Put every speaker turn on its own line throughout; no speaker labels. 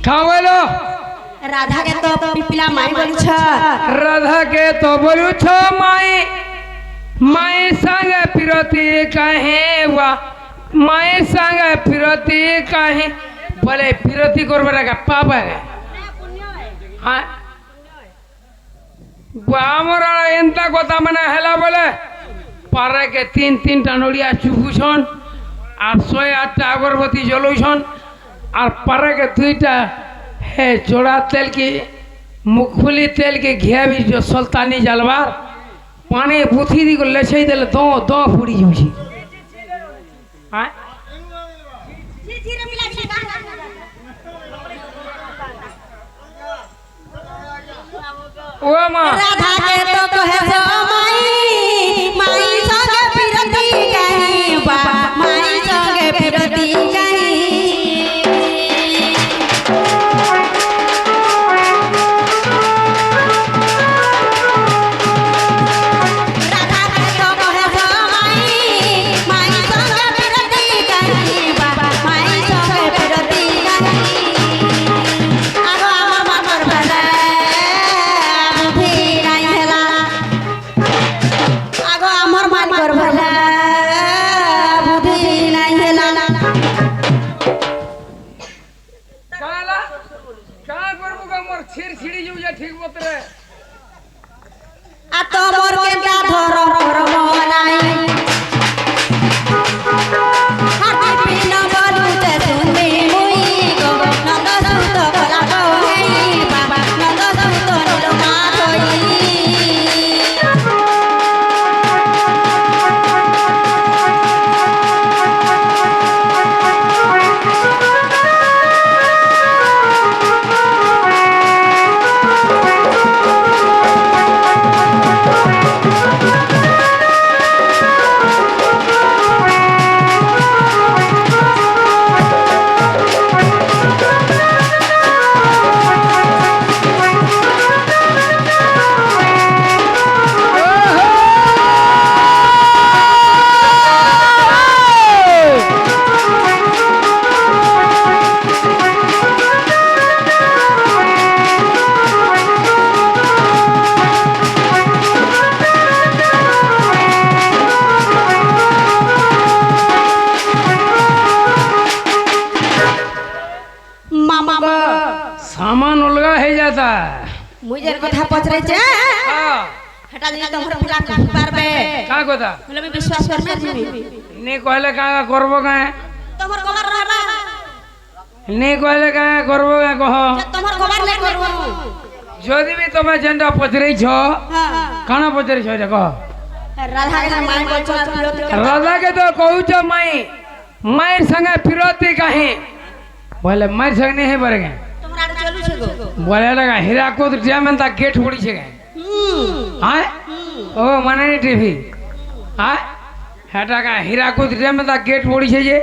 খাওয়ালো
राधा के तो पिपला माई बोली छ
राधा के तो बोलू छो माई माई संग पिरती कहे वा माई संग पिरती कहे बोले पिरती करबे ना पाप है हाँ हमरा एंता कथा माने हेला बोले पारे के तीन तीन टा नड़िया चुबुछन और 108 अगरबत्ती जलुछन और पारे के दुईटा है चोड़ा तेल की मुखफुली तेल के घिया भी जो सुल्तानी जलवार पानी बुथी दी को लेछे देले दो दो फुड़ी जुछी हां ओ मां
राधा के तो कहे छ माई माई संगे पिरती कहीं बा माई संगे पिरती कहीं राधा के तो कहे छ माई माई संगे पिरती कहीं बा माई संगे पिरती कहीं आगो हमर मन भले बुद्धि नहीं हेला आगो हमर मन कर भले बुद्धि नहीं हेला
काला का करबो का मोर छिर छिड़ी जू जा ठीक बतरे
आ तो मोर के क्या धर मनाई हाथी पीना बलुते सुनी मुई गो नंद सुत कला गई बाबा नंद सुत नीलमा गई मामा गो
सामान उलगा है जाता है
मुझे कथा पचरे छे
हां
हटा दे तोहर पूरा पारबे
का कथा
बोले भी विश्वास कर में जीवी
ने कहले का करबो का
तोहर कबर रहबा
ने कहले का करबो का कह
तोहर कबर ले करबो
जदी भी तमे झंडा पचरै छ
हां
काना पचरै छ कह
राधा के माई बोल छ
राधा के तो कहू छ माई माई संगे फिरती कहीं बोले माई संग नहीं है बरगे
तोहरा चलू छे गो
बोले लगा हीराकुद डैम में ता गेट फोड़ी छे हां ओ माने नहीं टीवी हां हेटा का हीराकुद डैम में ता गेट फोड़ी छे जे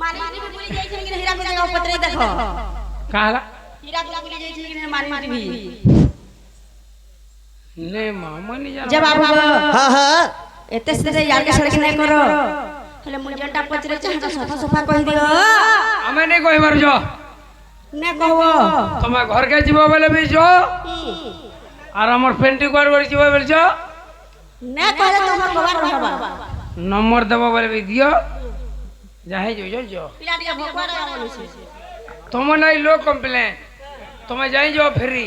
मारी भी बोली जाई छे कि हीरा को जगह पत्रे देखो
काला
हीरा को बोली जाई छे कि मारी भी
ने मामा नहीं जान
जब आप
हाँ हाँ
एते से यार के सड़क नहीं करो हले मुंजंटा पचरे चाहता सफा सफा कह दियो
हमें नहीं कोई बार जो
ने कहबो
तुम्हें घर के जीवो बोले भी जो और हमर पेंटी कर बोले जीवो बोले जो
ने कहले तोहर कबर रहबा
नंबर देबो बोले भी दियो जाहे जो
पिला दिया भगवान बोले छे
तुम नहीं लो कंप्लेन तुम्हें जाई जो फ्री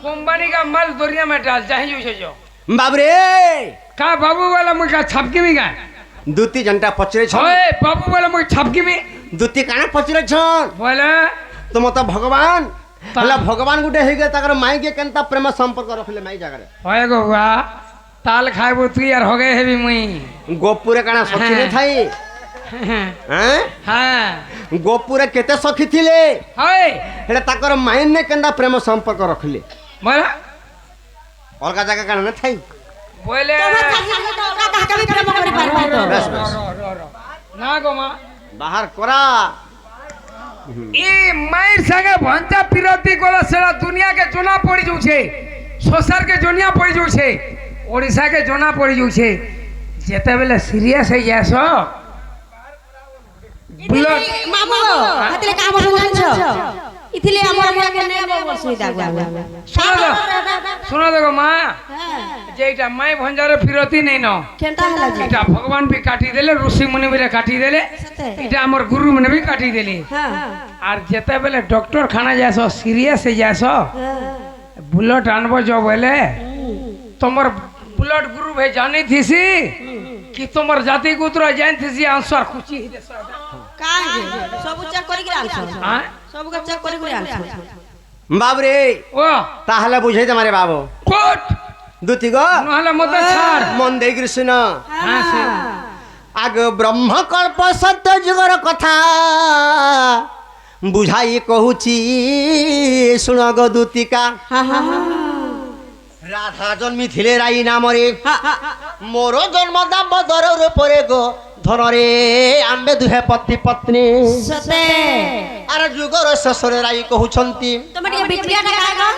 कंपनी का माल दुनिया में डाल जाहे जो
बाबरे
का बाबू वाला मुझे छपकी भी का
दुती घंटा पचरे छ
ओए बाबू वाला मुझे छपकी भी
दुती काना पचरे छन
बोले
तुम तो भगवान हला भगवान गुटे हे गे तकर माई के केनता प्रेम संपर्क रखले माई जागरे
होए गो हुआ ताल खाइबो तू यार हो गए हेबी मुई
गोपुरे काना सखी थाई हैं
हां
गोपुरे केते सखी थिले
होए
हेले तकर माई ने केनता प्रेम संपर्क रखले
बोला
अलगा जगह काना न थाई
बोले
बस बस
ना गो मां
बाहर करा
ए माइर संगे भंचा पिरती कोला सेला दुनिया के जोना पड़ी जू छे सोसर के जोनिया पड़ी जू छे ओडिसा के जोना पड़ी जू छे जेते बेले सीरियस है जासो ब्लड
मामो हतले काम ইথিলে আমার মাকে নেব বসুইদা গো
শোনো দেখো মা যেটা মাই ভঞ্জারে ফিরতি নেই ন
কেনতা হলা যে
এটা ভগবান বি কাটি দেলে ঋষি মুনি বলে কাটি দেলে এটা আমার গুরু মানে বি কাটি দেলে
হ্যাঁ
আর যেতে বেলে ডক্টর খানা যাস সিরিয়াস হয়ে যাস বুলেট আনবো যো বলে তোমার বুলেট গুরু ভাই জানি থিসি কি তোমার জাতি গুতরা জানি থিসি আনসার খুচি হিদে
কাজ সব চেক করি করে আনছো
হ্যাঁ
সব চেক করি করে আনছো
বাবরে
ও
তাহলে বুঝাইতে মারে বাবু
কোট
দুতি গো
নহলে মতে ছাড়
মন দেই কৃষ্ণ
হ্যাঁ সে
আগ ব্রহ্মকল্প সত্য যুগর কথা বুঝাই কহুছি শুণ গো দুতিকা রাধা জন্মি থিলে রাই নামরে মোর জন্ম দাম্বদর পরে গো ধনরে আম্বে দুহে পতি পত্নী
সতে
আর যুগর শেষরে রাই কহুছন্তি
তুমি টিকে বিক্রিয়াটা কাগো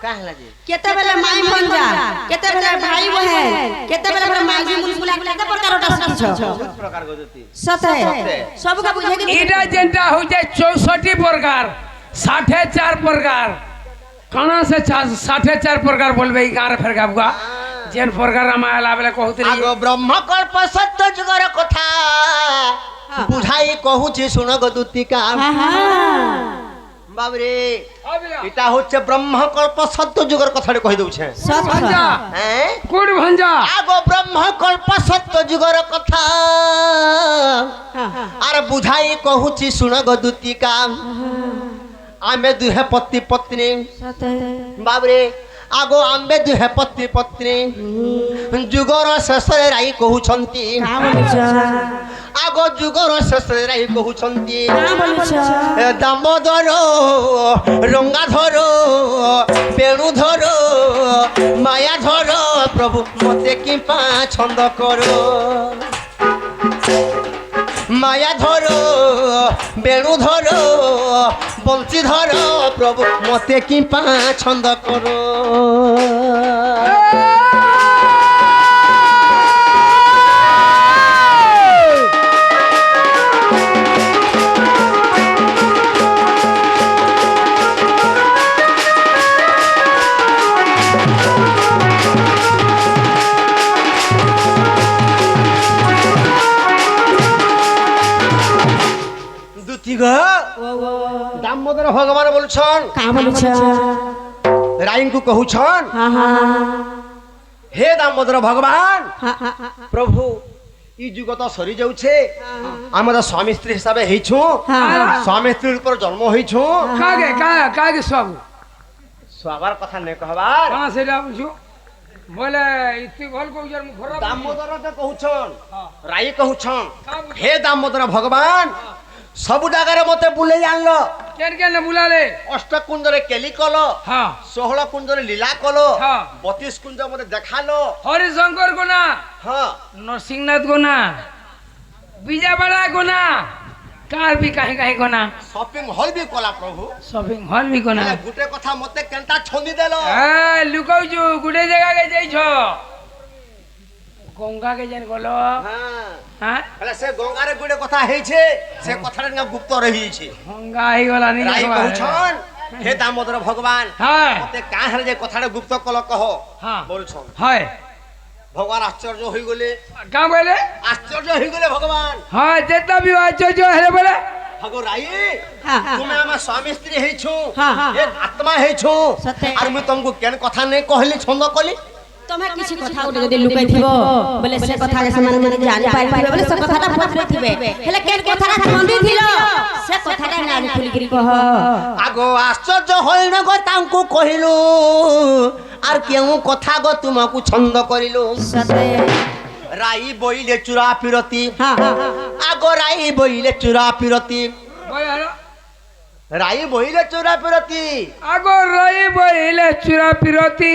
কাহলা যে
কেতেবেলে মাই ভঞ্জা কেতেবেলে ভাই বহেন কেতেবেলে মাঝি মুলগুলা কেতে প্রকারটা শিখিছো
প্রকার গো দুতি
সতে সবকে বুঝাই দি
এটা যেটা হচ্ছে 64 প্রকার 64 প্রকার কানা সে 64 প্রকার বলবে এই গার ফের গাবগা যেন প্রকার রামায়লা বলে কহুতলি
আগ ব্রহ্মকল্প সত্য যুগর কথা বুঝাই কহুছি শুণ গো দুতিকা বাবরে এটা হচ্ছে ব্রহ্মকল্প সত্য যুগের কথাটা কই দউছে
ভঞ্জা
হ্যাঁ
কোন ভঞ্জা
আগ ব্রহ্মকল্প সত্য যুগের কথা আর বুঝাই কহুছি শুণ গো দুতিকা আমি দুহে পতি পত্নী
সতে
বাবরে আগ আম্বে দুহে পতি পত্নী যুগর শেষরে রাই কহুছন্তি আগ যুগর শেষরে রাই কহুছন্তি দামোদর রঙ্গাধর বেণুধর মায়াধর প্রভু মতে কি ছন্দ কর মায়াধর বেণুধর বংশীধর প্রভু মতে কি ছন্দ কর দামোদর ভগবান বলছন
কা বলছ
রাইଙ୍କୁ কহুছন হে দামোদর ভগবান প্রভু ই যুগ তো সরি যাউছে আমরা স্বামী স্ত্রী হিসাবে হইছু স্বামী স্ত্রীর উপর জন্ম হইছু
কাগে কাগে সব
সবার কথা নে কহবার
কানা সেটা বুঝু বলে ইতি ভাল কউছর মু খরা
দামোদর তে কহুছন রাই কহুছন হে দামোদর ভগবান সবু জায়গায় মতে বুলাই আনলো
কেন কেন বুলালে
অষ্টকুঞ্জরে কেলি কল
হ্যাঁ
16 কুঞ্জরে লীলা কল
হ্যাঁ
32 কুঞ্জ মতে দেখালো
হরিশঙ্কর গোনা
হ্যাঁ
নরসিংহনাথ গোনা বিজাবাড়া গোনা কার বি কাহি কাহি গোনা
শপিং হল বি কলা প্রভু
শপিং হল বি গোনা
গুটে কথা মতে কেনতা ছন্দি দেল
লুকাউছু গুটে জায়গাকে যাইছ গঙ্গাকে যেন গলো হ্যাঁ
হলে সে গঙ্গারে গুটে কথা হইছে সে কথাটা না গুপ্ত রহিছে
গঙ্গা হই গলা নি
রাই কহুছন হে দামোদর ভগবান
হ্যাঁ
মতে কাহরে যে কথাটা গুপ্ত কল কহ
হ্যাঁ
বলছন
হয়
ভগবান আশ্চর্য হই গলে
কা বলে
আশ্চর্য হই গলে ভগবান
হ্যাঁ যেটা বি আশ্চর্য হেলে বলে
ভগো রাই
হ্যাঁ
তুমি আমার স্বামী স্ত্রী হইছো
হ্যাঁ, হ্যাঁ,
এক আত্মা হইছো
সত্যি।
আর আমি তোমাকে কেন কথা নেই কহিলি ছন্দ কলি
তুমি কিছু কথা উঠে যদি লুকাই থিব বলে সে কথা ସେମାନେ মানে জানি পারিবে বলে সে কথাটা পছরে থিবে হেলে কেন কথাটা ছন্দি থিল সে কথাটা না খুলিগিরি কহ
আগো আশ্চর্য হইল না গো তাଙ୍କୁ কহিলু আর কেউ কথা গো তোমাকু ছন্দ করিলু
সতে
রাই বইলে চূড়া পিরতি
হ্যাঁ
আগো রাই বইলে চূড়া পিরতি
বই আলো
রাই বইলে চূড়া পিরতি
আগো রাই বইলে চূড়া পিরতি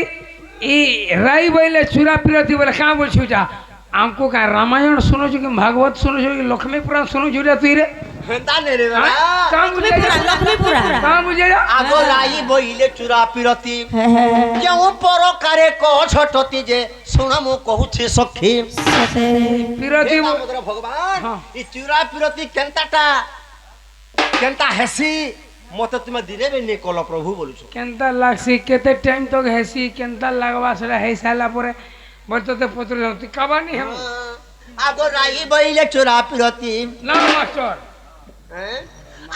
ই রাই বইলে চূড়া পিরতি বলে কা বলছু যা আমকো কা রামায়ণ শুনছু কি ভাগবত শুনছু কি লক্ষ্মী পুরাণ শুনছু রে তুই রে
হেতা নে রে বাবা
কা বুঝে
লক্ষ্মীপুরা
কা বুঝে
আগো রাই বইলে চূড়া পিরতি কেউ পরকারে কহ ছটতি যে শুনা মু কহুছি সখী
সতে
পিরতি
ভগবান
হ্যাঁ।
ই চূড়া পিরতি কেনতাটা কেনতা হেসি মতে তুমি দিনে নে কল প্রভু বলুছ
কেনতা লাগছি কেতে টাইম তো হেসি কেনতা লাগবা সেটা হেই সাইলা পরে বলতে পত্র তুই কাবানি হেম
আগো রাই বইলে চোরা প্রীতি
না মাস্টার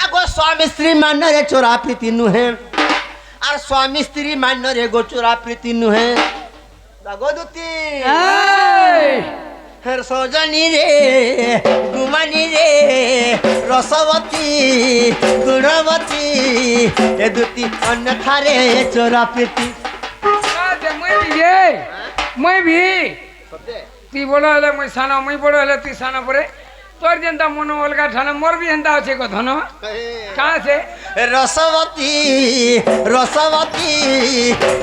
আগো স্বামী স্ত্রী মানরে চোরা প্রীতি নুহে আর স্বামী স্ত্রী মানরে গো চোরা প্রীতি নুহে আগো দুতি হের সজনী রে গুমানি রে রসবতী গুণবতী এ দুটি অন্যথারে চোরা প্রীতি
মই ভি তুই বড় হলে মই সানা মই বড় হলে তুই সানা পরে তোর যেনতা মন অলগা ঠানা মোর বি হেনতা আছে কথা ন কা আছে
রসবতী রসবতী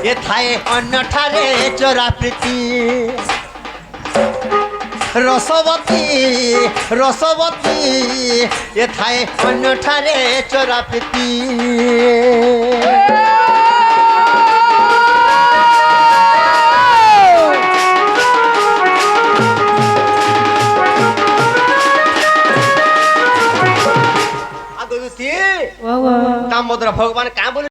এ থায়ে অন্যঠারে চোরা প্রীতি রসবতী রসবতী এ থায়ে অন্যঠারে চোরা প্রীতি দামোদর ভগবান কাঁ বলে